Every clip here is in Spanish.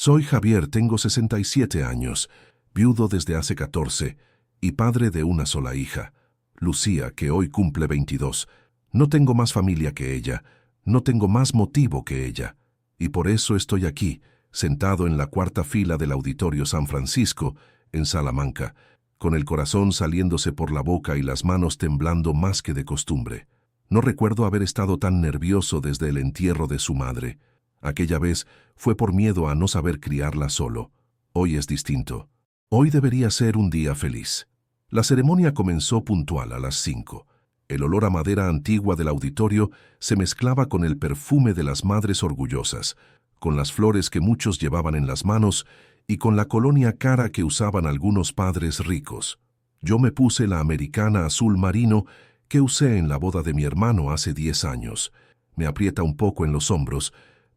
Soy Javier, tengo 67 años, viudo desde hace 14 y padre de una sola hija, Lucía, que hoy cumple 22. No tengo más familia que ella, no tengo más motivo que ella, y por eso estoy aquí, sentado en la cuarta fila del Auditorio San Francisco, en Salamanca, con el corazón saliéndose por la boca y las manos temblando más que de costumbre. No recuerdo haber estado tan nervioso desde el entierro de su madre. Aquella vez fue por miedo a no saber criarla solo. Hoy es distinto. Hoy debería ser un día feliz. La ceremonia comenzó puntual a las 5. El olor a madera antigua del auditorio se mezclaba con el perfume de las madres orgullosas, con las flores que muchos llevaban en las manos y con la colonia cara que usaban algunos padres ricos. Yo me puse la americana azul marino que usé en la boda de mi hermano hace 10 años. Me aprieta un poco en los hombros,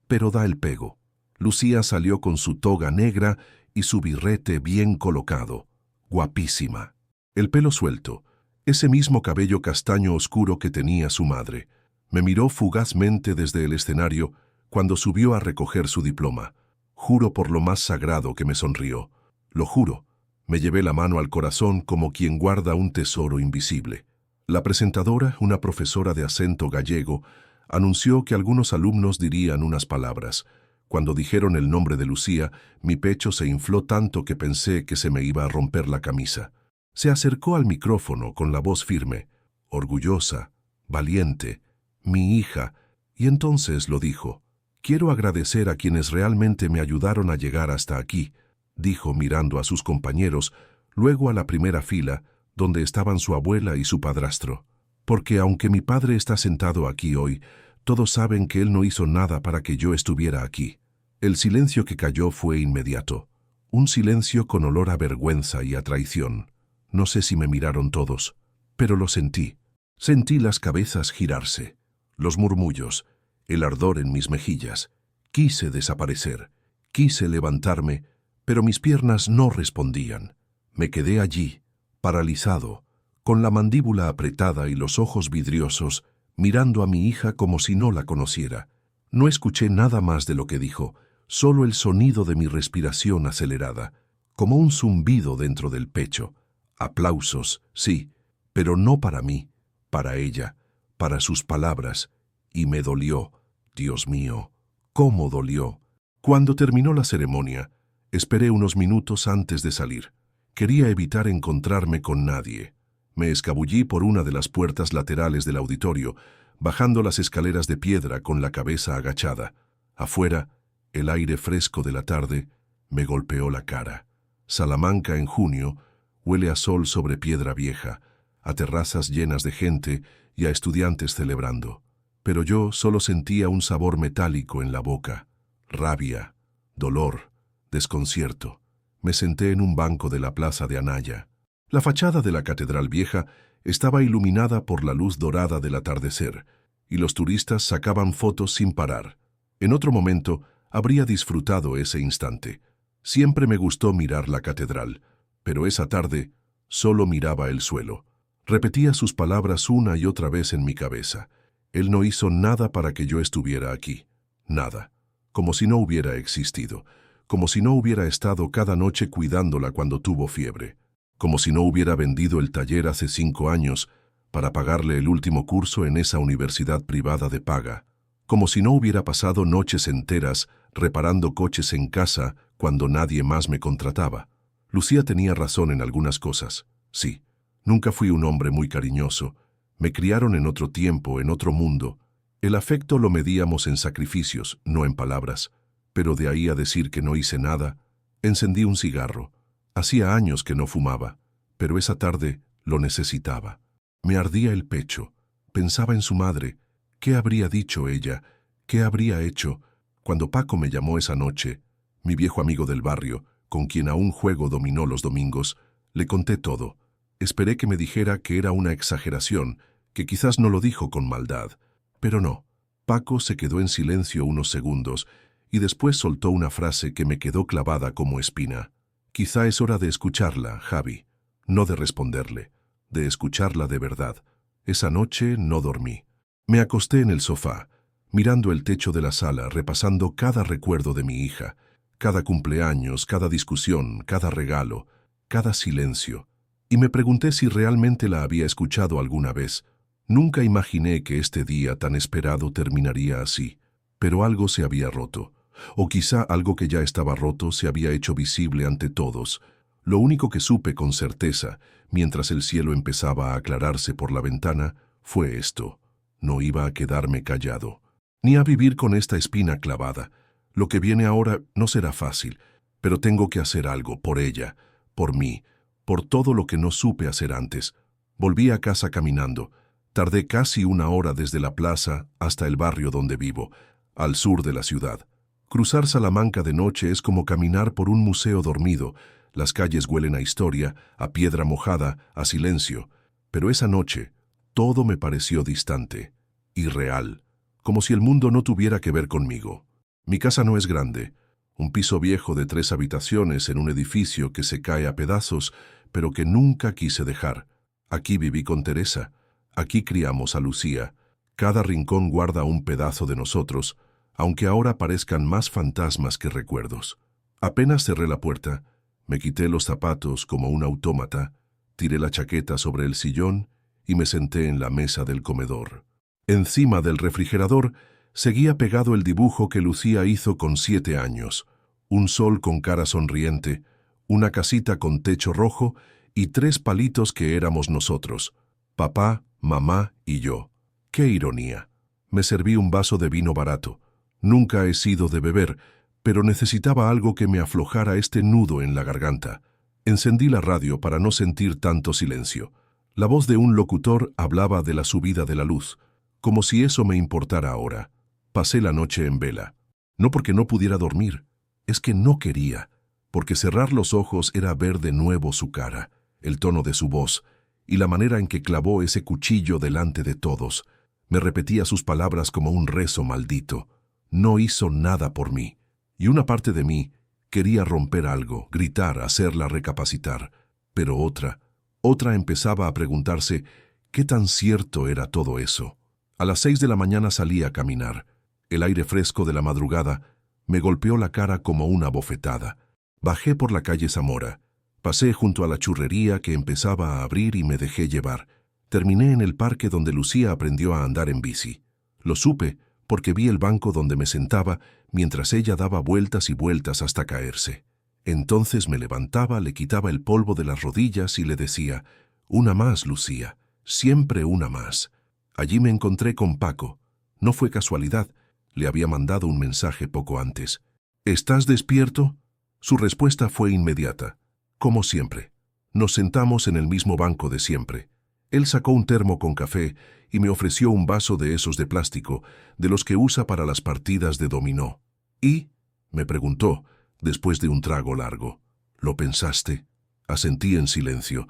pero da el pego. Lucía salió con su toga negra y su birrete bien colocado. Guapísima. El pelo suelto, ese mismo cabello castaño oscuro que tenía su madre. Me miró fugazmente desde el escenario cuando subió a recoger su diploma. Juro por lo más sagrado que me sonrió. Lo juro. Me llevé la mano al corazón como quien guarda un tesoro invisible. La presentadora, una profesora de acento gallego, anunció que algunos alumnos dirían unas palabras. Cuando dijeron el nombre de Lucía, mi pecho se infló tanto que pensé que se me iba a romper la camisa. Se acercó al micrófono con la voz firme, orgullosa, valiente, mi hija, y entonces lo dijo. Quiero agradecer a quienes realmente me ayudaron a llegar hasta aquí, dijo mirando a sus compañeros, luego a la primera fila, donde estaban su abuela y su padrastro. Porque aunque mi padre está sentado aquí hoy, todos saben que él no hizo nada para que yo estuviera aquí. El silencio que cayó fue inmediato, un silencio con olor a vergüenza y a traición. No sé si me miraron todos, pero lo sentí. Sentí las cabezas girarse, los murmullos, el ardor en mis mejillas. Quise desaparecer, quise levantarme, pero mis piernas no respondían. Me quedé allí, paralizado, con la mandíbula apretada y los ojos vidriosos, mirando a mi hija como si no la conociera. No escuché nada más de lo que dijo, solo el sonido de mi respiración acelerada, como un zumbido dentro del pecho. Aplausos, sí, pero no para mí, para ella, para sus palabras, y me dolió, Dios mío, cómo dolió. Cuando terminó la ceremonia, esperé unos minutos antes de salir. Quería evitar encontrarme con nadie. Me escabullí por una de las puertas laterales del auditorio, bajando las escaleras de piedra con la cabeza agachada. Afuera, el aire fresco de la tarde me golpeó la cara. Salamanca en junio huele a sol sobre piedra vieja, a terrazas llenas de gente y a estudiantes celebrando. Pero yo solo sentía un sabor metálico en la boca, rabia, dolor, desconcierto. Me senté en un banco de la plaza de Anaya. La fachada de la Catedral Vieja estaba iluminada por la luz dorada del atardecer, y los turistas sacaban fotos sin parar. En otro momento habría disfrutado ese instante. Siempre me gustó mirar la catedral, pero esa tarde solo miraba el suelo. Repetía sus palabras una y otra vez en mi cabeza. Él no hizo nada para que yo estuviera aquí. Nada. Como si no hubiera existido. Como si no hubiera estado cada noche cuidándola cuando tuvo fiebre. Como si no hubiera vendido el taller hace 5 años para pagarle el último curso en esa universidad privada de paga. Como si no hubiera pasado noches enteras reparando coches en casa cuando nadie más me contrataba. Lucía tenía razón en algunas cosas. Sí, nunca fui un hombre muy cariñoso. Me criaron en otro tiempo, en otro mundo. El afecto lo medíamos en sacrificios, no en palabras. Pero de ahí a decir que no hice nada, encendí un cigarro. Hacía años que no fumaba, pero esa tarde lo necesitaba. Me ardía el pecho. Pensaba en su madre. ¿Qué habría dicho ella? ¿Qué habría hecho? Cuando Paco me llamó esa noche, mi viejo amigo del barrio, con quien aún juego dominó los domingos, le conté todo. Esperé que me dijera que era una exageración, que quizás no lo dijo con maldad. Pero no. Paco se quedó en silencio unos segundos y después soltó una frase que me quedó clavada como espina. Quizá es hora de escucharla, Javi. No de responderle, de escucharla de verdad. Esa noche no dormí. Me acosté en el sofá, mirando el techo de la sala, repasando cada recuerdo de mi hija, Cada cumpleaños, cada discusión, cada regalo, cada silencio. Y me pregunté si realmente la había escuchado alguna vez. Nunca imaginé que este día tan esperado terminaría así. Pero algo se había roto. O quizá algo que ya estaba roto se había hecho visible ante todos. Lo único que supe con certeza, mientras el cielo empezaba a aclararse por la ventana, fue esto. No iba a quedarme callado, ni a vivir con esta espina clavada. Lo que viene ahora no será fácil, pero tengo que hacer algo por ella, por mí, por todo lo que no supe hacer antes. Volví a casa caminando. Tardé casi 1 hora desde la plaza hasta el barrio donde vivo, al sur de la ciudad. Cruzar Salamanca de noche es como caminar por un museo dormido. Las calles huelen a historia, a piedra mojada, a silencio. Pero esa noche, todo me pareció distante, irreal, como si el mundo no tuviera que ver conmigo. Mi casa no es grande, un piso viejo de 3 habitaciones en un edificio que se cae a pedazos, pero que nunca quise dejar. Aquí viví con Teresa, aquí criamos a Lucía. Cada rincón guarda un pedazo de nosotros, aunque ahora parezcan más fantasmas que recuerdos. Apenas cerré la puerta, me quité los zapatos como un autómata, tiré la chaqueta sobre el sillón y me senté en la mesa del comedor. Encima del refrigerador seguía pegado el dibujo que Lucía hizo con 7 años. Un sol con cara sonriente, una casita con techo rojo y 3 palitos que éramos nosotros, papá, mamá y yo. ¡Qué ironía! Me serví un vaso de vino barato. Nunca he sido de beber, pero necesitaba algo que me aflojara este nudo en la garganta. Encendí la radio para no sentir tanto silencio. La voz de un locutor hablaba de la subida de la luz, como si eso me importara ahora. Pasé la noche en vela. No porque no pudiera dormir, es que no quería, porque cerrar los ojos era ver de nuevo su cara, el tono de su voz y la manera en que clavó ese cuchillo delante de todos. Me repetía sus palabras como un rezo maldito. No hizo nada por mí, y una parte de mí quería romper algo, gritar, hacerla recapacitar, pero otra empezaba a preguntarse qué tan cierto era todo eso. A las 6 de la mañana salí a caminar. El aire fresco de la madrugada me golpeó la cara como una bofetada. Bajé por la calle Zamora. Pasé junto a la churrería que empezaba a abrir y me dejé llevar. Terminé en el parque donde Lucía aprendió a andar en bici. Lo supe porque vi el banco donde me sentaba mientras ella daba vueltas y vueltas hasta caerse. Entonces me levantaba, le quitaba el polvo de las rodillas y le decía: «Una más, Lucía, siempre una más». Allí me encontré con Paco. No fue casualidad, le había mandado un mensaje poco antes. «¿Estás despierto?». Su respuesta fue inmediata. Como siempre. Nos sentamos en el mismo banco de siempre. Él sacó un termo con café y me ofreció un vaso de esos de plástico, de los que usa para las partidas de dominó. «¿Y?», me preguntó, después de un trago largo. «¿Lo pensaste?». Asentí en silencio.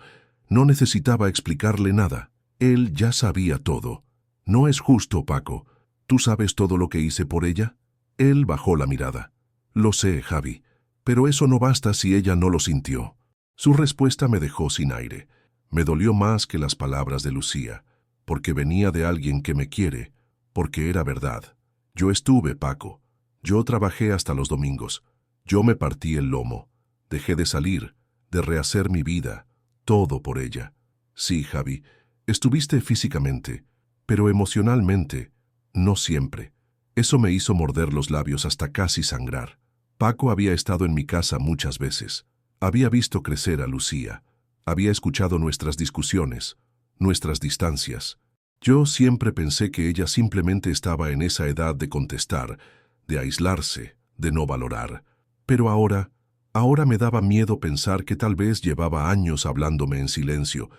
No necesitaba explicarle nada. Él ya sabía todo. «No es justo, Paco. ¿Tú sabes todo lo que hice por ella?». Él bajó la mirada. «Lo sé, Javi, pero eso no basta si ella no lo sintió». Su respuesta me dejó sin aire. Me dolió más que las palabras de Lucía, porque venía de alguien que me quiere, porque era verdad. Yo estuve, Paco. Yo trabajé hasta los domingos. Yo me partí el lomo. Dejé de salir, de rehacer mi vida, todo por ella. Sí, Javi, estuviste físicamente, pero emocionalmente, no siempre. Eso me hizo morder los labios hasta casi sangrar. Paco había estado en mi casa muchas veces. Había visto crecer a Lucía. Había escuchado nuestras discusiones, nuestras distancias. Yo siempre pensé que ella simplemente estaba en esa edad de contestar, de aislarse, de no valorar. Pero ahora me daba miedo pensar que tal vez llevaba años hablándome en silencio,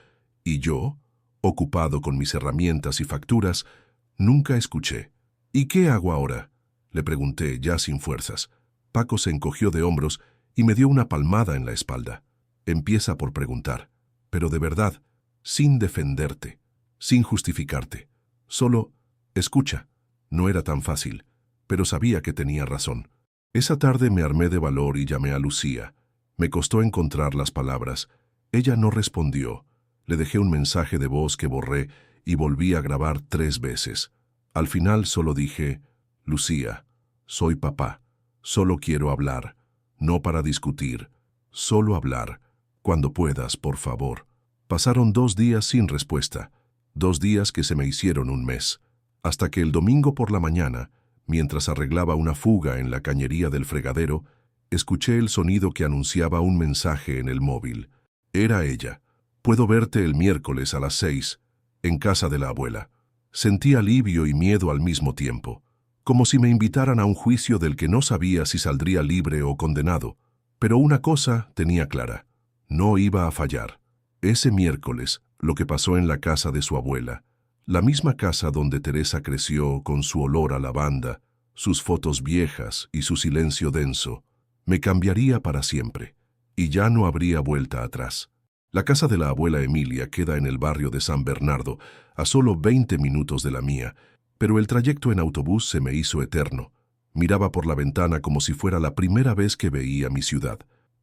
y yo, ocupado con mis herramientas y facturas, nunca escuché. «¿Y qué hago ahora?», le pregunté, ya sin fuerzas. Paco se encogió de hombros y me dio una palmada en la espalda. «Empieza por preguntar, pero de verdad, sin defenderte, sin justificarte. Solo escucha». No era tan fácil, pero sabía que tenía razón. Esa tarde me armé de valor y llamé a Lucía. Me costó encontrar las palabras. Ella no respondió. Le dejé un mensaje de voz que borré y volví a grabar 3 veces. Al final solo dije: «Lucía, soy papá. Solo quiero hablar. No para discutir, solo hablar. Cuando puedas, por favor. Pasaron 2 días sin respuesta, 2 días que se me hicieron un mes, hasta que el domingo por la mañana, mientras arreglaba una fuga en la cañería del fregadero, escuché el sonido que anunciaba un mensaje en el móvil. Era ella. Puedo verte el miércoles a las 6, en casa de la abuela. Sentí alivio y miedo al mismo tiempo, como si me invitaran a un juicio del que no sabía si saldría libre o condenado. Pero una cosa tenía clara, no iba a fallar. Ese miércoles, lo que pasó en la casa de su abuela, la misma casa donde Teresa creció con su olor a lavanda, sus fotos viejas y su silencio denso, me cambiaría para siempre, y ya no habría vuelta atrás. La casa de la abuela Emilia queda en el barrio de San Bernardo, a solo 20 minutos de la mía, pero el trayecto en autobús se me hizo eterno. Miraba por la ventana como si fuera la primera vez que veía mi ciudad.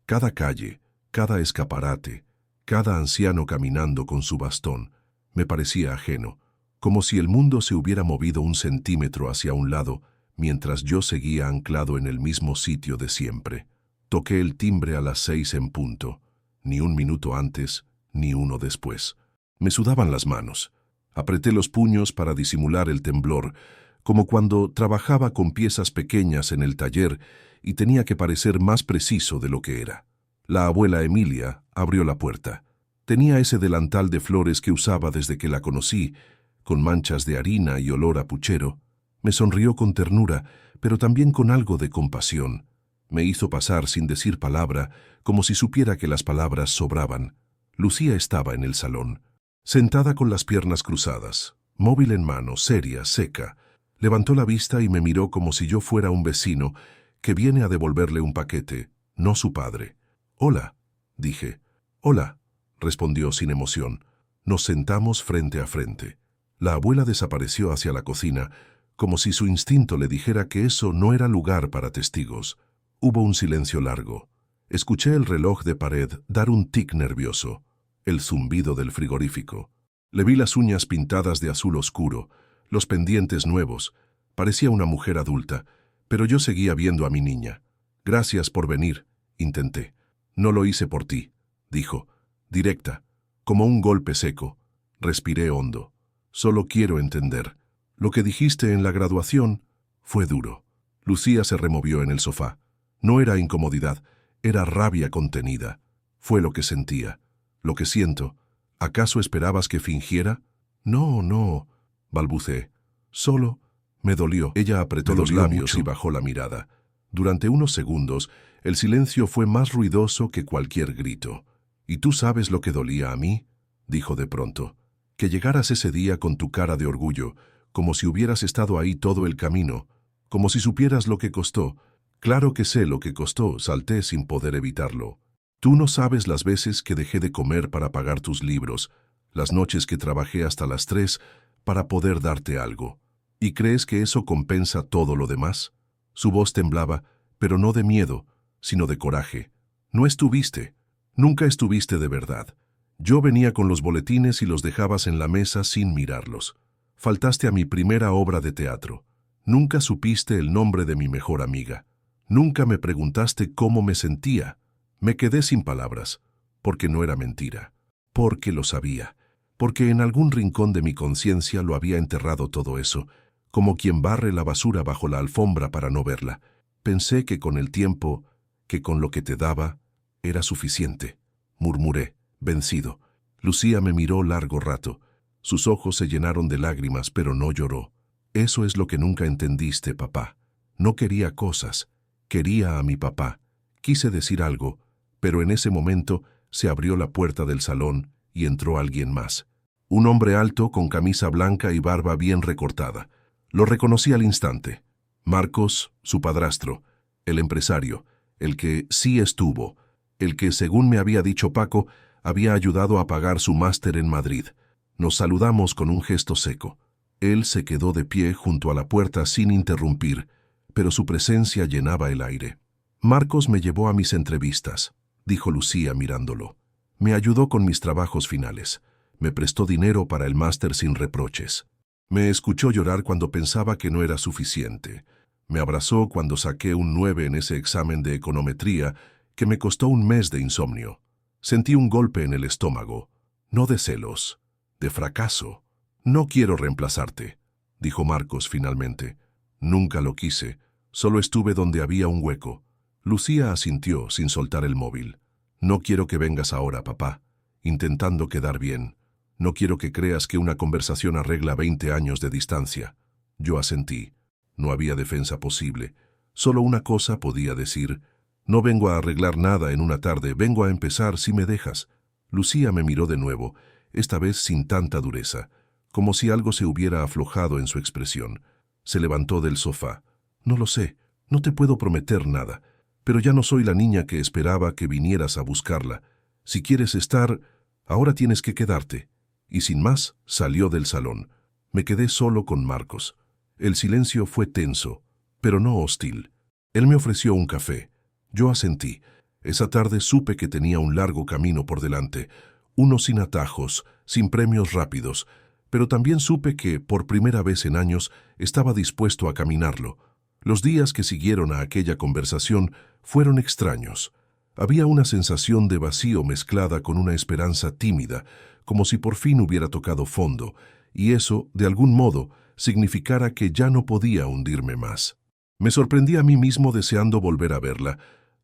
Cada calle, cada escaparate, cada anciano caminando con su bastón, me parecía ajeno, como si el mundo se hubiera movido 1 centímetro hacia un lado, mientras yo seguía anclado en el mismo sitio de siempre. Toqué el timbre a las 6 en punto. Ni 1 minuto antes, ni uno después. Me sudaban las manos. Apreté los puños para disimular el temblor, como cuando trabajaba con piezas pequeñas en el taller y tenía que parecer más preciso de lo que era. La abuela Emilia abrió la puerta. Tenía ese delantal de flores que usaba desde que la conocí, con manchas de harina y olor a puchero. Me sonrió con ternura, pero también con algo de compasión. Me hizo pasar sin decir palabra, como si supiera que las palabras sobraban. Lucía estaba en el salón, sentada con las piernas cruzadas, móvil en mano, seria, seca. Levantó la vista y me miró como si yo fuera un vecino que viene a devolverle un paquete, no su padre. «Hola», dije. «Hola», respondió sin emoción. Nos sentamos frente a frente. La abuela desapareció hacia la cocina, como si su instinto le dijera que eso no era lugar para testigos. Hubo un silencio largo. Escuché el reloj de pared dar un tic nervioso, el zumbido del frigorífico. Le vi las uñas pintadas de azul oscuro, los pendientes nuevos. Parecía una mujer adulta, pero yo seguía viendo a mi niña. «Gracias por venir», intenté. «No lo hice por ti», dijo, directa, como un golpe seco. Respiré hondo. «Solo quiero entender. Lo que dijiste en la graduación fue duro». Lucía se removió en el sofá. No era incomodidad, era rabia contenida. Fue lo que sentía, lo que siento. ¿Acaso esperabas que fingiera? No, no, balbuceé. Solo me dolió. Ella apretó los labios y bajó la mirada. Durante unos segundos, el silencio fue más ruidoso que cualquier grito. «¿Y tú sabes lo que dolía a mí?», dijo de pronto. «Que llegaras ese día con tu cara de orgullo, como si hubieras estado ahí todo el camino, como si supieras lo que costó». «Claro que sé lo que costó», salté sin poder evitarlo. «Tú no sabes las veces que dejé de comer para pagar tus libros, las noches que trabajé hasta las 3 para poder darte algo. ¿Y crees que eso compensa todo lo demás?». Su voz temblaba, pero no de miedo, sino de coraje. «No estuviste. Nunca estuviste de verdad. Yo venía con los boletines y los dejabas en la mesa sin mirarlos. Faltaste a mi primera obra de teatro. Nunca supiste el nombre de mi mejor amiga. Nunca me preguntaste cómo me sentía». Me quedé sin palabras, porque no era mentira, porque lo sabía, porque en algún rincón de mi conciencia lo había enterrado todo eso, como quien barre la basura bajo la alfombra para no verla. Pensé que con el tiempo, que con lo que te daba, era suficiente. Murmuré, vencido. Lucía me miró largo rato. Sus ojos se llenaron de lágrimas, pero no lloró. «Eso es lo que nunca entendiste, papá. No quería cosas. Quería a mi papá». Quise decir algo, pero en ese momento se abrió la puerta del salón y entró alguien más. Un hombre alto con camisa blanca y barba bien recortada. Lo reconocí al instante. Marcos, su padrastro, el empresario, el que sí estuvo, el que, según me había dicho Paco, había ayudado a pagar su máster en Madrid. Nos saludamos con un gesto seco. Él se quedó de pie junto a la puerta sin interrumpir, pero su presencia llenaba el aire. «Marcos me llevó a mis entrevistas», dijo Lucía mirándolo. «Me ayudó con mis trabajos finales. Me prestó dinero para el máster sin reproches. Me escuchó llorar cuando pensaba que no era suficiente. Me abrazó cuando saqué un 9 en ese examen de econometría que me costó un mes de insomnio. Sentí un golpe en el estómago, no de celos, de fracaso. No quiero reemplazarte, dijo Marcos finalmente. Nunca lo quise, solo estuve donde había un hueco. Lucía asintió sin soltar el móvil. No quiero que vengas ahora, papá, intentando quedar bien. No quiero que creas que una conversación arregla 20 años de distancia. Yo asentí. No había defensa posible. Solo una cosa podía decir. No vengo a arreglar nada en una tarde, vengo a empezar si me dejas. Lucía me miró de nuevo, esta vez sin tanta dureza, como si algo se hubiera aflojado en su expresión. Se levantó del sofá. No lo sé, no te puedo prometer nada, pero ya no soy la niña que esperaba que vinieras a buscarla. Si quieres estar, ahora tienes que quedarte. Y sin más, salió del salón. Me quedé solo con Marcos. El silencio fue tenso, pero no hostil. Él me ofreció un café. Yo asentí. Esa tarde supe que tenía un largo camino por delante, uno sin atajos, sin premios rápidos, pero también supe que, por primera vez en años, estaba dispuesto a caminarlo. Los días que siguieron a aquella conversación fueron extraños. Había una sensación de vacío mezclada con una esperanza tímida, como si por fin hubiera tocado fondo, y eso, de algún modo, significara que ya no podía hundirme más. Me sorprendí a mí mismo deseando volver a verla,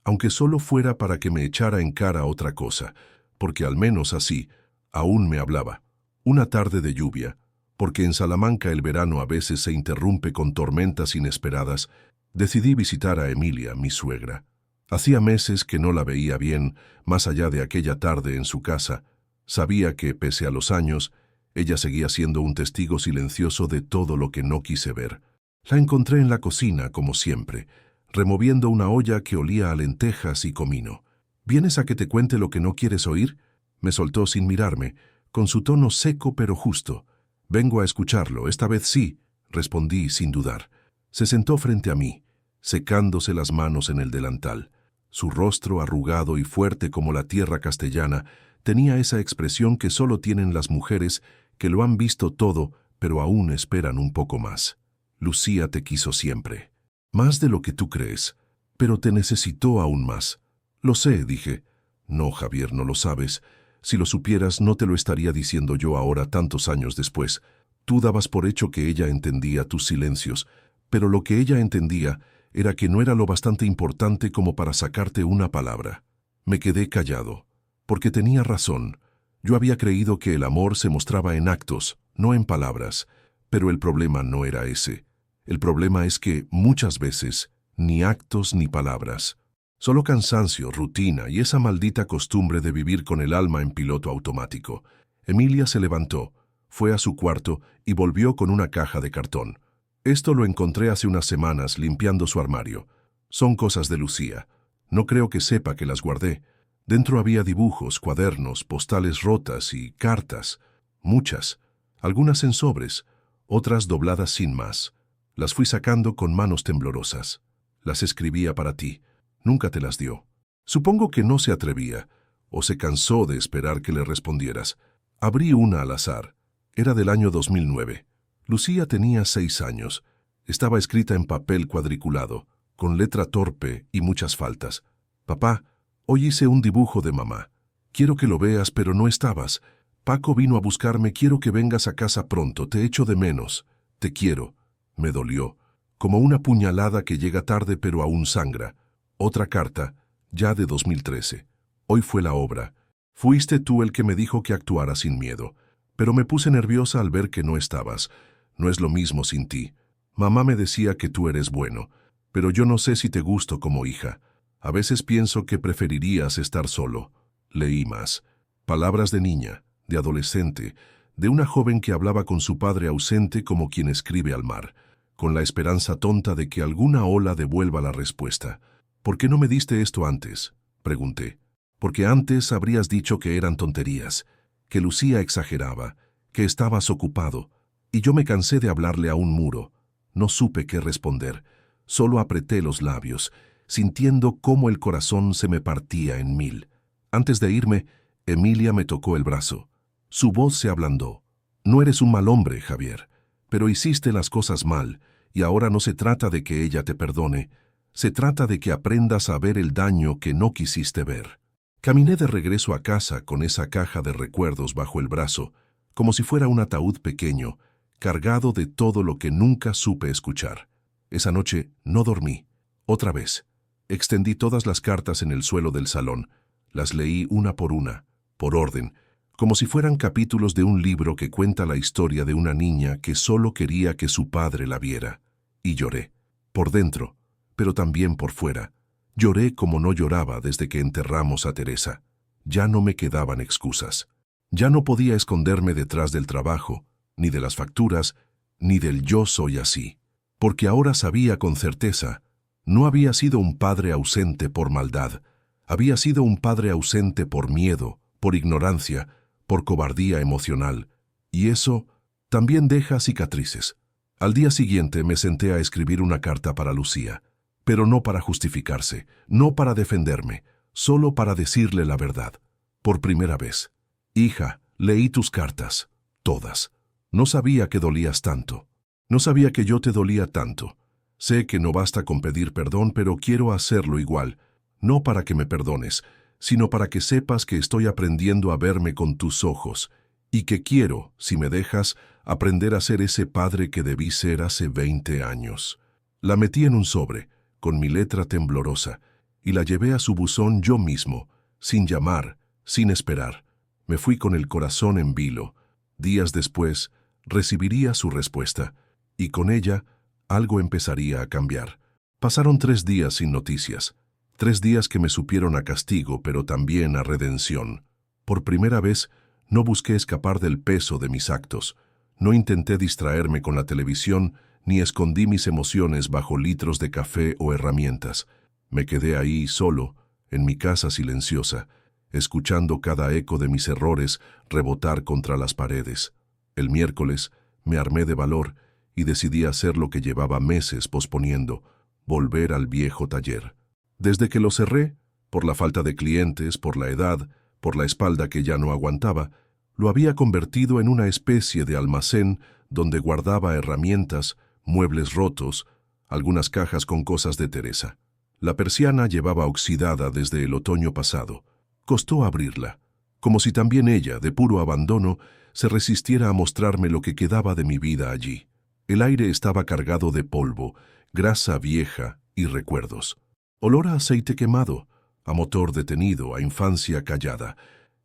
aunque solo fuera para que me echara en cara otra cosa, porque al menos así, aún me hablaba. Una tarde de lluvia, porque en Salamanca el verano a veces se interrumpe con tormentas inesperadas, decidí visitar a Emilia, mi suegra. Hacía meses que no la veía bien, más allá de aquella tarde en su casa. Sabía que, pese a los años, ella seguía siendo un testigo silencioso de todo lo que no quise ver. La encontré en la cocina, como siempre, removiendo una olla que olía a lentejas y comino. ¿Vienes a que te cuente lo que no quieres oír? Me soltó sin mirarme, con su tono seco pero justo. Vengo a escucharlo, esta vez sí, respondí sin dudar. Se sentó frente a mí, secándose las manos en el delantal. Su rostro, arrugado y fuerte como la tierra castellana, tenía esa expresión que solo tienen las mujeres que lo han visto todo, pero aún esperan un poco más. Lucía te quiso siempre. Más de lo que tú crees, pero te necesitó aún más. Lo sé, dije. No, Javier, no lo sabes. Si lo supieras, no te lo estaría diciendo yo ahora tantos años después. Tú dabas por hecho que ella entendía tus silencios, pero lo que ella entendía era que no era lo bastante importante como para sacarte una palabra. Me quedé callado, porque tenía razón. Yo había creído que el amor se mostraba en actos, no en palabras, pero el problema no era ese. El problema es que, muchas veces, ni actos ni palabras. Solo cansancio, rutina y esa maldita costumbre de vivir con el alma en piloto automático. Emilia se levantó, fue a su cuarto y volvió con una caja de cartón. Esto lo encontré hace unas semanas limpiando su armario. Son cosas de Lucía. No creo que sepa que las guardé. Dentro había dibujos, cuadernos, postales rotas y cartas. Muchas. Algunas en sobres, otras dobladas sin más. Las fui sacando con manos temblorosas. Las escribía para ti. Nunca te las dio. Supongo que no se atrevía, o se cansó de esperar que le respondieras. Abrí una al azar. Era del año 2009. Lucía tenía 6 años. Estaba escrita en papel cuadriculado, con letra torpe y muchas faltas. Papá, hoy hice un dibujo de mamá. Quiero que lo veas, pero no estabas. Paco vino a buscarme, quiero que vengas a casa pronto, te echo de menos. Te quiero. Me dolió, como una puñalada que llega tarde pero aún sangra. Otra carta, ya de 2013. Hoy fue la obra. Fuiste tú el que me dijo que actuara sin miedo, pero me puse nerviosa al ver que no estabas. No es lo mismo sin ti. Mamá me decía que tú eres bueno, pero yo no sé si te gusto como hija. A veces pienso que preferirías estar solo. Leí más. Palabras de niña, de adolescente, de una joven que hablaba con su padre ausente como quien escribe al mar, con la esperanza tonta de que alguna ola devuelva la respuesta. ¿Por qué no me diste esto antes?, pregunté. Porque antes habrías dicho que eran tonterías, que Lucía exageraba, que estabas ocupado, y yo me cansé de hablarle a un muro. No supe qué responder, solo apreté los labios, sintiendo cómo el corazón se me partía en mil. Antes de irme, Emilia me tocó el brazo. Su voz se ablandó. No eres un mal hombre, Javier, pero hiciste las cosas mal, Y ahora no se trata de que ella te perdone, se trata de que aprendas a ver el daño que no quisiste ver. Caminé de regreso a casa con esa caja de recuerdos bajo el brazo, como si fuera un ataúd pequeño, cargado de todo lo que nunca supe escuchar. Esa noche no dormí. Otra vez. Extendí todas las cartas en el suelo del salón. Las leí una, por orden, como si fueran capítulos de un libro que cuenta la historia de una niña que solo quería que su padre la viera. Y lloré. Por dentro, pero también por fuera. Lloré como no lloraba desde que enterramos a Teresa. Ya no me quedaban excusas. Ya no podía esconderme detrás del trabajo, ni de las facturas, ni del yo soy así. Porque ahora sabía con certeza, no había sido un padre ausente por maldad, había sido un padre ausente por miedo, por ignorancia, por cobardía emocional. Y eso también deja cicatrices. Al día siguiente me senté a escribir una carta para Lucía, pero no para justificarse, no para defenderme, solo para decirle la verdad. Por primera vez. Hija, leí tus cartas, todas. No sabía que dolías tanto. No sabía que yo te dolía tanto. Sé que no basta con pedir perdón, pero quiero hacerlo igual, no para que me perdones, sino para que sepas que estoy aprendiendo a verme con tus ojos, y que quiero, si me dejas, aprender a ser ese padre que debí ser hace 20 años. La metí en un sobre, con mi letra temblorosa, y la llevé a su buzón yo mismo, sin llamar, sin esperar. Me fui con el corazón en vilo. Días después, recibiría su respuesta, y con ella, algo empezaría a cambiar. Pasaron 3 días sin noticias. 3 días que me supieron a castigo, pero también a redención. Por primera vez, no busqué escapar del peso de mis actos. No intenté distraerme con la televisión, ni escondí mis emociones bajo litros de café o herramientas. Me quedé ahí solo, en mi casa silenciosa, escuchando cada eco de mis errores rebotar contra las paredes. El miércoles me armé de valor y decidí hacer lo que llevaba meses posponiendo, volver al viejo taller. Desde que lo cerré, por la falta de clientes, por la edad, por la espalda que ya no aguantaba, lo había convertido en una especie de almacén donde guardaba herramientas, muebles rotos, algunas cajas con cosas de Teresa. La persiana llevaba oxidada desde el otoño pasado. Costó abrirla, como si también ella, de puro abandono, se resistiera a mostrarme lo que quedaba de mi vida allí. El aire estaba cargado de polvo, grasa vieja y recuerdos. Olor a aceite quemado, a motor detenido, a infancia callada.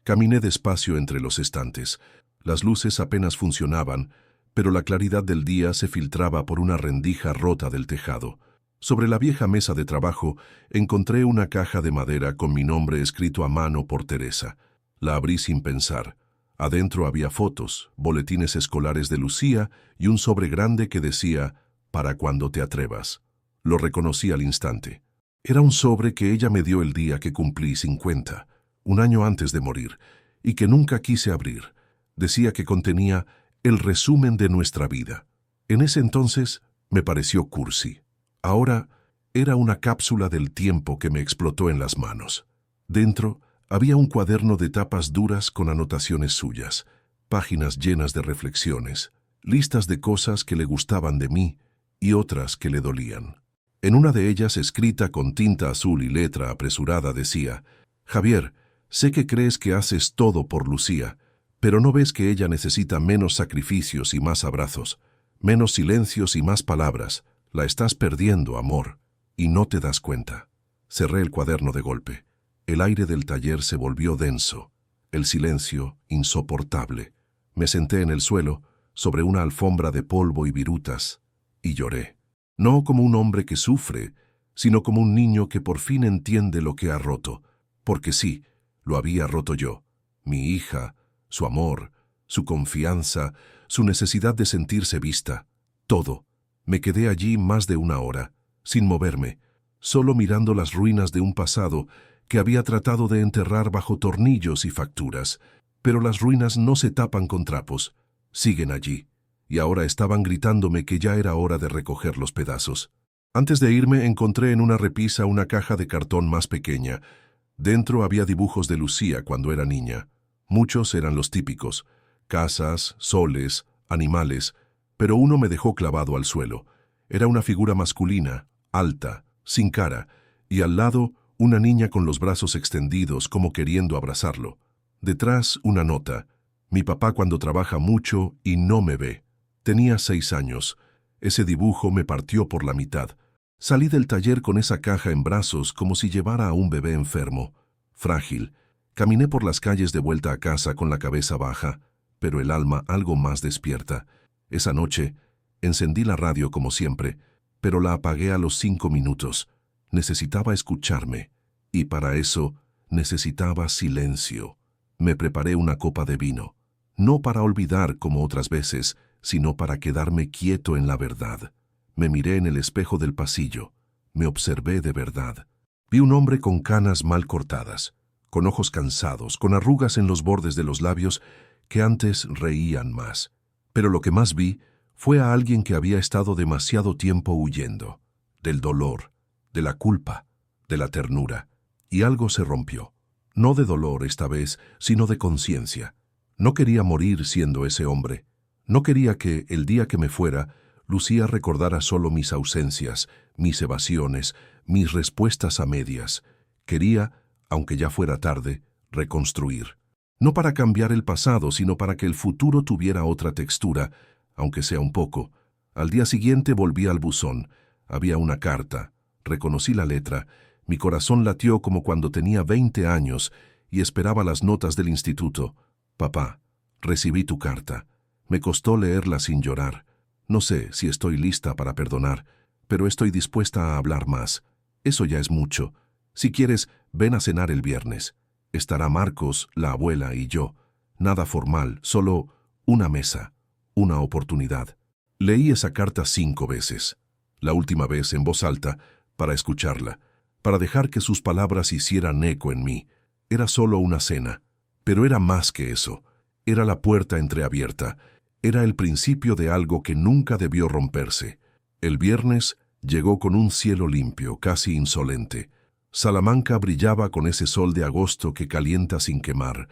Caminé despacio entre los estantes. Las luces apenas funcionaban, pero la claridad del día se filtraba por una rendija rota del tejado. Sobre la vieja mesa de trabajo encontré una caja de madera con mi nombre escrito a mano por Teresa. La abrí sin pensar. Adentro había fotos, boletines escolares de Lucía y un sobre grande que decía, «Para cuando te atrevas». Lo reconocí al instante. Era un sobre que ella me dio el día que cumplí 50, un año antes de morir, y que nunca quise abrir. Decía que contenía el resumen de nuestra vida. En ese entonces me pareció cursi. Ahora era una cápsula del tiempo que me explotó en las manos. Dentro había un cuaderno de tapas duras con anotaciones suyas, páginas llenas de reflexiones, listas de cosas que le gustaban de mí y otras que le dolían. En una de ellas, escrita con tinta azul y letra apresurada, decía: «Javier, sé que crees que haces todo por Lucía, pero no ves que ella necesita menos sacrificios y más abrazos, menos silencios y más palabras. La estás perdiendo, amor, y no te das cuenta». Cerré el cuaderno de golpe. El aire del taller se volvió denso, el silencio insoportable. Me senté en el suelo, sobre una alfombra de polvo y virutas, y lloré. No como un hombre que sufre, sino como un niño que por fin entiende lo que ha roto. Porque sí, lo había roto yo. Mi hija, su amor, su confianza, su necesidad de sentirse vista. Todo. Me quedé allí más de 1 hora, sin moverme, solo mirando las ruinas de un pasado que había tratado de enterrar bajo tornillos y facturas. Pero las ruinas no se tapan con trapos, siguen allí, y ahora estaban gritándome que ya era hora de recoger los pedazos. Antes de irme encontré en una repisa una caja de cartón más pequeña. Dentro había dibujos de Lucía cuando era niña. Muchos eran los típicos: casas, soles, animales, pero uno me dejó clavado al suelo. Era una figura masculina, alta, sin cara, y al lado una niña con los brazos extendidos como queriendo abrazarlo. Detrás una nota: mi papá cuando trabaja mucho y no me ve. Tenía 6 años. Ese dibujo me partió por la mitad. Salí del taller con esa caja en brazos como si llevara a un bebé enfermo, frágil. Caminé por las calles de vuelta a casa con la cabeza baja, pero el alma algo más despierta. Esa noche encendí la radio como siempre, pero la apagué a los 5 minutos. Necesitaba escucharme, y para eso necesitaba silencio. Me preparé una copa de vino, no para olvidar como otras veces, sino para quedarme quieto en la verdad. Me miré en el espejo del pasillo, me observé de verdad. Vi un hombre con canas mal cortadas, con ojos cansados, con arrugas en los bordes de los labios que antes reían más. Pero lo que más vi fue a alguien que había estado demasiado tiempo huyendo, del dolor, de la culpa, de la ternura, y algo se rompió. No de dolor esta vez, sino de conciencia. No quería morir siendo ese hombre. No quería que, el día que me fuera, Lucía recordara solo mis ausencias, mis evasiones, mis respuestas a medias. Quería, aunque ya fuera tarde, reconstruir. No para cambiar el pasado, sino para que el futuro tuviera otra textura, aunque sea un poco. Al día siguiente volví al buzón. Había una carta. Reconocí la letra. Mi corazón latió como cuando tenía 20 años y esperaba las notas del instituto. Papá, recibí tu carta. Me costó leerla sin llorar. No sé si estoy lista para perdonar, pero estoy dispuesta a hablar más. Eso ya es mucho. Si quieres, ven a cenar el viernes. Estará Marcos, la abuela y yo. Nada formal, solo una mesa, una oportunidad. Leí esa carta 5 veces. La última vez en voz alta, para escucharla, para dejar que sus palabras hicieran eco en mí. Era solo una cena, pero era más que eso. Era la puerta entreabierta. Era el principio de algo que nunca debió romperse. El viernes llegó con un cielo limpio, casi insolente. Salamanca brillaba con ese sol de agosto que calienta sin quemar,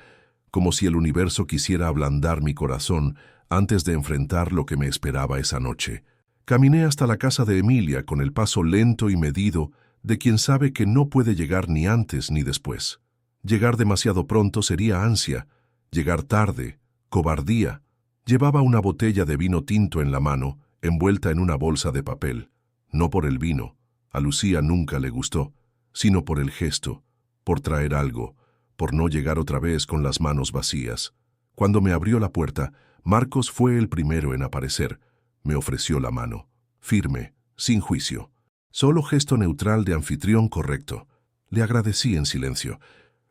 como si el universo quisiera ablandar mi corazón antes de enfrentar lo que me esperaba esa noche. Caminé hasta la casa de Emilia con el paso lento y medido de quien sabe que no puede llegar ni antes ni después. Llegar demasiado pronto sería ansia, llegar tarde, cobardía. Llevaba una botella de vino tinto en la mano, envuelta en una bolsa de papel. No por el vino, a Lucía nunca le gustó, sino por el gesto, por traer algo, por no llegar otra vez con las manos vacías. Cuando me abrió la puerta, Marcos fue el primero en aparecer. Me ofreció la mano, firme, sin juicio. Solo gesto neutral de anfitrión correcto. Le agradecí en silencio.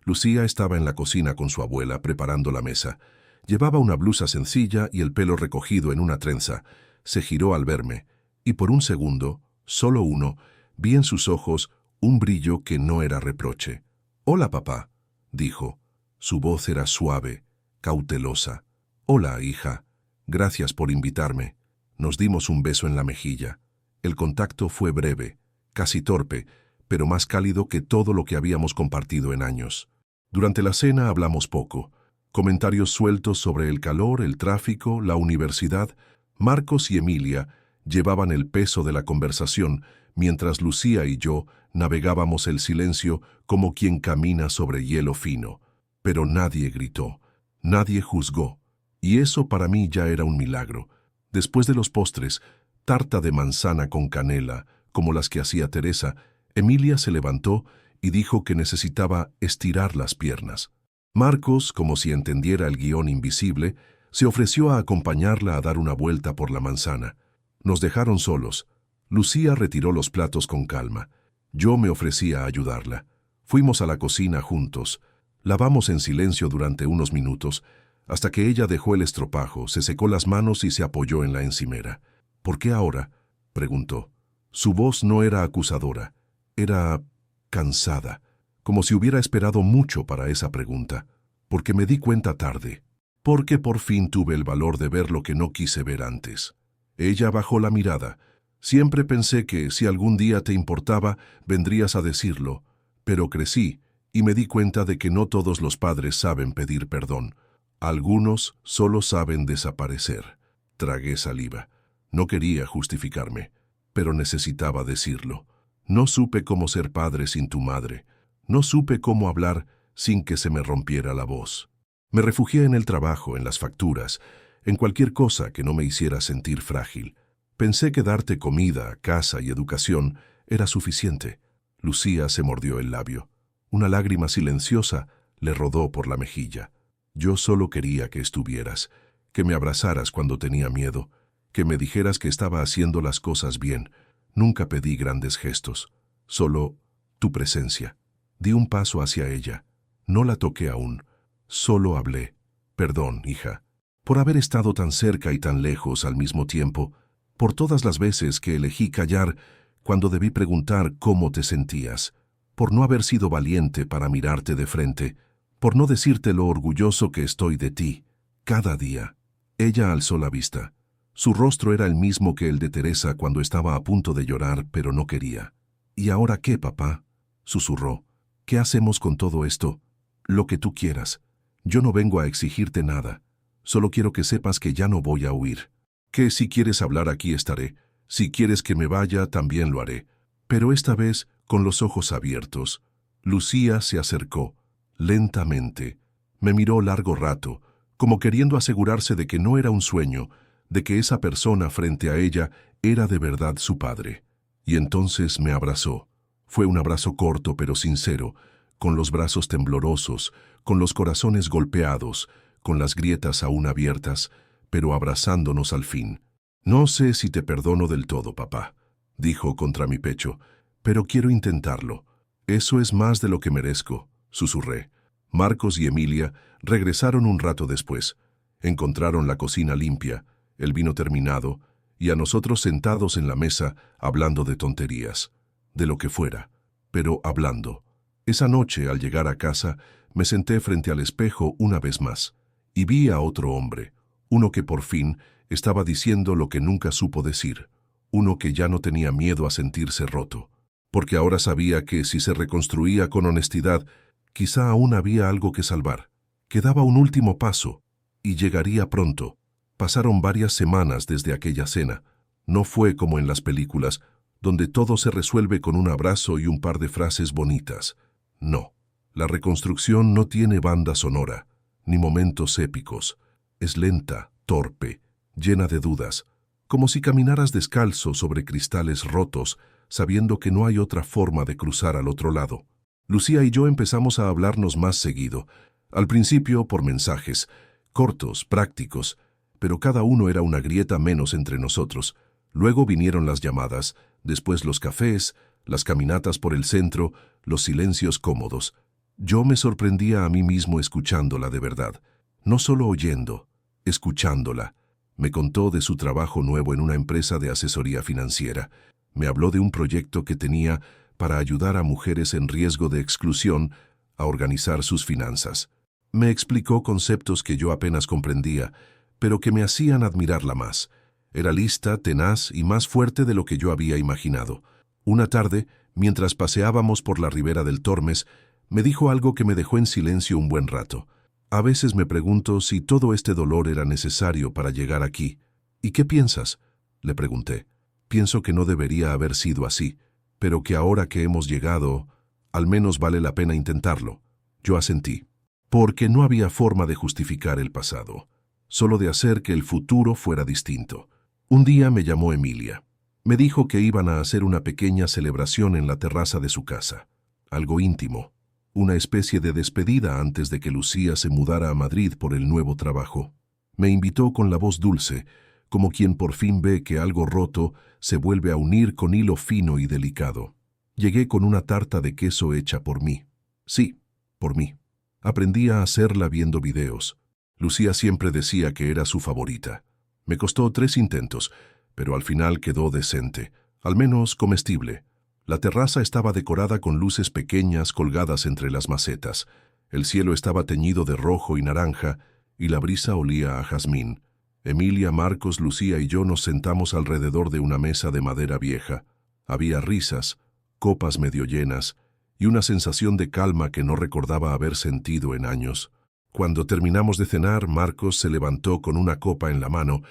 Lucía estaba en la cocina con su abuela preparando la mesa. Llevaba una blusa sencilla y el pelo recogido en una trenza. Se giró al verme, y por un segundo, solo uno, vi en sus ojos un brillo que no era reproche. «Hola, papá», dijo. Su voz era suave, cautelosa. «Hola, hija. Gracias por invitarme». Nos dimos un beso en la mejilla. El contacto fue breve, casi torpe, pero más cálido que todo lo que habíamos compartido en años. Durante la cena hablamos poco. Comentarios sueltos sobre el calor, el tráfico, la universidad. Marcos y Emilia llevaban el peso de la conversación, mientras Lucía y yo navegábamos el silencio como quien camina sobre hielo fino. Pero nadie gritó, nadie juzgó, y eso para mí ya era un milagro. Después de los postres, tarta de manzana con canela, como las que hacía Teresa, Emilia se levantó y dijo que necesitaba estirar las piernas. Marcos, como si entendiera el guión invisible, se ofreció a acompañarla a dar una vuelta por la manzana. Nos dejaron solos. Lucía retiró los platos con calma. Yo me ofrecí a ayudarla. Fuimos a la cocina juntos. Lavamos en silencio durante unos minutos, hasta que ella dejó el estropajo, se secó las manos y se apoyó en la encimera. «¿Por qué ahora?», preguntó. Su voz no era acusadora, era cansada, como si hubiera esperado mucho para esa pregunta. «Porque me di cuenta tarde. Porque por fin tuve el valor de ver lo que no quise ver antes». Ella bajó la mirada. «Siempre pensé que, si algún día te importaba, vendrías a decirlo. Pero crecí y me di cuenta de que no todos los padres saben pedir perdón. Algunos solo saben desaparecer». Tragué saliva. No quería justificarme. pero necesitaba decirlo. No supe cómo ser padre sin tu madre. No supe cómo hablar sin que se me rompiera la voz. Me refugié en el trabajo, en las facturas, en cualquier cosa que no me hiciera sentir frágil. Pensé que darte comida, casa y educación era suficiente. Lucía se mordió el labio. Una lágrima silenciosa le rodó por la mejilla. Yo solo quería que estuvieras, que me abrazaras cuando tenía miedo, que me dijeras que estaba haciendo las cosas bien. Nunca pedí grandes gestos, solo tu presencia. Di un paso hacia ella. No la toqué aún, solo hablé. Perdón, hija, por haber estado tan cerca y tan lejos al mismo tiempo, por todas las veces que elegí callar cuando debí preguntar cómo te sentías, por no haber sido valiente para mirarte de frente, por no decirte lo orgulloso que estoy de ti, cada día. Ella alzó la vista. Su rostro era el mismo que el de Teresa cuando estaba a punto de llorar, pero no quería. ¿Y ahora qué, papá?, susurró. ¿Qué hacemos con todo esto? Lo que tú quieras. Yo no vengo a exigirte nada. Solo quiero que sepas que ya no voy a huir. Que si quieres hablar aquí estaré. Si quieres que me vaya, también lo haré. Pero esta vez con los ojos abiertos. Lucía se acercó, lentamente. Me miró largo rato, como queriendo asegurarse de que no era un sueño, de que esa persona frente a ella era de verdad su padre. Y entonces me abrazó. Fue un abrazo corto pero sincero, con los brazos temblorosos, con los corazones golpeados, con las grietas aún abiertas, pero abrazándonos al fin. No sé si te perdono del todo, papá, dijo contra mi pecho, pero quiero intentarlo. Eso es más de lo que merezco, susurré. Marcos y Emilia regresaron un rato después. Encontraron la cocina limpia, el vino terminado, y a nosotros sentados en la mesa hablando de tonterías, de lo que fuera, pero hablando. Esa noche, al llegar a casa, me senté frente al espejo una vez más, y vi a otro hombre, uno que por fin estaba diciendo lo que nunca supo decir, uno que ya no tenía miedo a sentirse roto, porque ahora sabía que si se reconstruía con honestidad, quizá aún había algo que salvar. Quedaba un último paso, y llegaría pronto. Pasaron varias semanas desde aquella cena. No fue como en las películas, donde todo se resuelve con un abrazo y un par de frases bonitas. No, la reconstrucción no tiene banda sonora, ni momentos épicos. Es lenta, torpe, llena de dudas, como si caminaras descalzo sobre cristales rotos, sabiendo que no hay otra forma de cruzar al otro lado. Lucía y yo empezamos a hablarnos más seguido, al principio por mensajes, cortos, prácticos, pero cada uno era una grieta menos entre nosotros. Luego vinieron las llamadas, después los cafés, las caminatas por el centro, los silencios cómodos. Yo me sorprendía a mí mismo escuchándola de verdad, no solo oyendo, escuchándola. Me contó de su trabajo nuevo en una empresa de asesoría financiera. Me habló de un proyecto que tenía para ayudar a mujeres en riesgo de exclusión a organizar sus finanzas. Me explicó conceptos que yo apenas comprendía, pero que me hacían admirarla más. Era lista, tenaz y más fuerte de lo que yo había imaginado. Una tarde, mientras paseábamos por la ribera del Tormes, me dijo algo que me dejó en silencio un buen rato. A veces me pregunto si todo este dolor era necesario para llegar aquí. ¿Y qué piensas?, le pregunté. Pienso que no debería haber sido así, pero que ahora que hemos llegado, al menos vale la pena intentarlo. Yo asentí, porque no había forma de justificar el pasado, solo de hacer que el futuro fuera distinto. Un día me llamó Emilia. Me dijo que iban a hacer una pequeña celebración en la terraza de su casa. Algo íntimo, una especie de despedida antes de que Lucía se mudara a Madrid por el nuevo trabajo. Me invitó con la voz dulce, como quien por fin ve que algo roto se vuelve a unir con hilo fino y delicado. Llegué con una tarta de queso hecha por mí. Sí, por mí. Aprendí a hacerla viendo videos. Lucía siempre decía que era su favorita. Me costó 3 intentos, pero al final quedó decente, al menos comestible. La terraza estaba decorada con luces pequeñas colgadas entre las macetas. El cielo estaba teñido de rojo y naranja, y la brisa olía a jazmín. Emilia, Marcos, Lucía y yo nos sentamos alrededor de una mesa de madera vieja. Había risas, copas medio llenas, y una sensación de calma que no recordaba haber sentido en años. Cuando terminamos de cenar, Marcos se levantó con una copa en la mano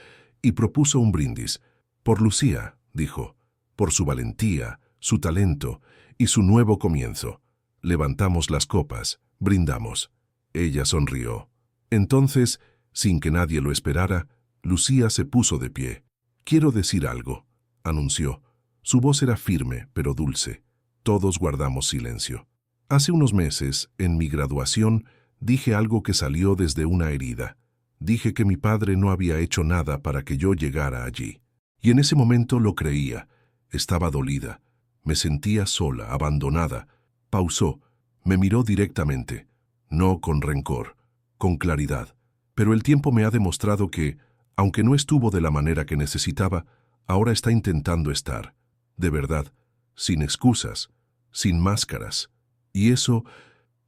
y propuso un brindis. «Por Lucía», dijo. por su valentía, su talento y su nuevo comienzo. Levantamos las copas, brindamos. Ella sonrió. Entonces, sin que nadie lo esperara, Lucía se puso de pie. «Quiero decir algo», anunció. Su voz era firme, pero dulce. Todos guardamos silencio. Hace unos meses, en mi graduación, dije algo que salió desde una herida. Dije que mi padre no había hecho nada para que yo llegara allí. Y en ese momento lo creía. Estaba dolida. Me sentía sola, abandonada. Pausó. Me miró directamente. No con rencor, con claridad. Pero el tiempo me ha demostrado que, aunque no estuvo de la manera que necesitaba, ahora está intentando estar. De verdad, sin excusas, sin máscaras. Y eso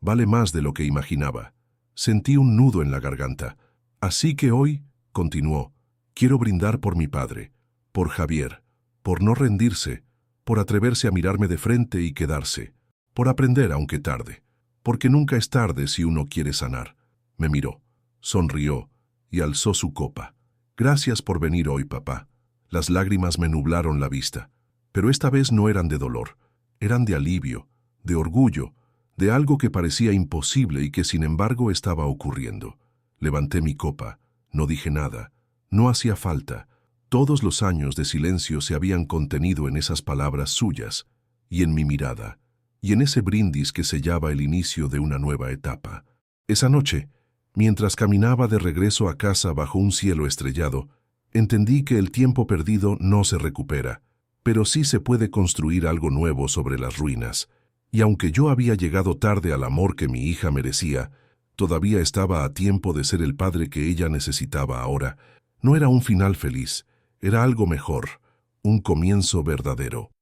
vale más de lo que imaginaba. Sentí un nudo en la garganta. Así que hoy, continuó, quiero brindar por mi padre, por Javier, por no rendirse, por atreverse a mirarme de frente y quedarse, por aprender aunque tarde, porque nunca es tarde si uno quiere sanar. Me miró, sonrió y alzó su copa. Gracias por venir hoy, papá. Las lágrimas me nublaron la vista, pero esta vez no eran de dolor, eran de alivio, de orgullo, de algo que parecía imposible y que sin embargo estaba ocurriendo. Levanté mi copa, no dije nada, no hacía falta. Todos los años de silencio se habían contenido en esas palabras suyas, y en mi mirada, y en ese brindis que sellaba el inicio de una nueva etapa. Esa noche, mientras caminaba de regreso a casa bajo un cielo estrellado, entendí que el tiempo perdido no se recupera, pero sí se puede construir algo nuevo sobre las ruinas. Y aunque yo había llegado tarde al amor que mi hija merecía, todavía estaba a tiempo de ser el padre que ella necesitaba ahora. No era un final feliz, era algo mejor, un comienzo verdadero.